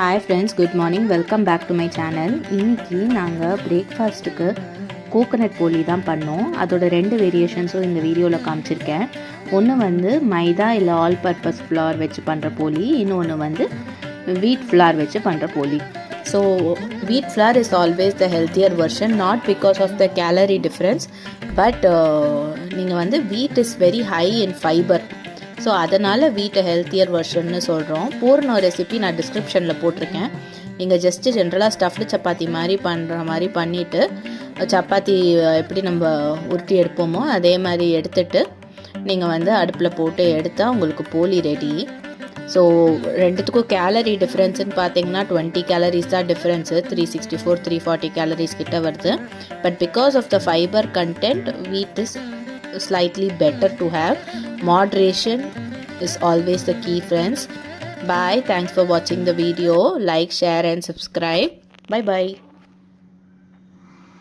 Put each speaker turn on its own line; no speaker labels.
Hi friends, good morning. Welcome back to my channel. இன்றைக்கி நாங்கள் பிரேக்ஃபாஸ்ட்டுக்கு கோகோனட் போலி தான் பண்ணோம். அதோட 2 வேரியேஷன்ஸும் இந்த வீடியோவில் காமிச்சிருக்கேன். ஒன்று வந்து மைதா இல்லை ஆல் பர்பஸ் ஃப்ளார் வச்சு பண்ணுற போலி, இன்னொன்று வந்து வீட் ஃப்ளார் வச்சு பண்ணுற போலி. So wheat flour is always the healthier version, not because of the calorie difference, but நீங்கள் வந்து wheat is very high in fibre. So அதனால் வீட்டை ஹெல்த்தியர் வெர்ஷன்னு சொல்கிறோம். பூர்ண ரெசிபி நான் டிஸ்கிரிப்ஷனில் போட்டிருக்கேன். நீங்கள் ஜஸ்ட்டு ஜென்ரலாக ஸ்டஃப்டு சப்பாத்தி மாதிரி பண்ணுற மாதிரி பண்ணிவிட்டு, சப்பாத்தி எப்படி நம்ம உருட்டி எடுப்போமோ அதே மாதிரி எடுத்துகிட்டு நீங்கள் வந்து அடுப்பில் போட்டு எடுத்தால் உங்களுக்கு போலி ரெடி. ஸோ ரெண்டுத்துக்கும் கேலரி டிஃப்ரென்ஸுன்னு பார்த்தீங்கன்னா 20 கேலரிஸ் தான் டிஃப்ரென்ஸு. 364 340 கேலரிஸ் கிட்ட வருது. But because of the fibre content wheat is slightly better to have. Moderation is always the key, friends. Bye. Thanks for watching the video. Like, share and subscribe. Bye bye.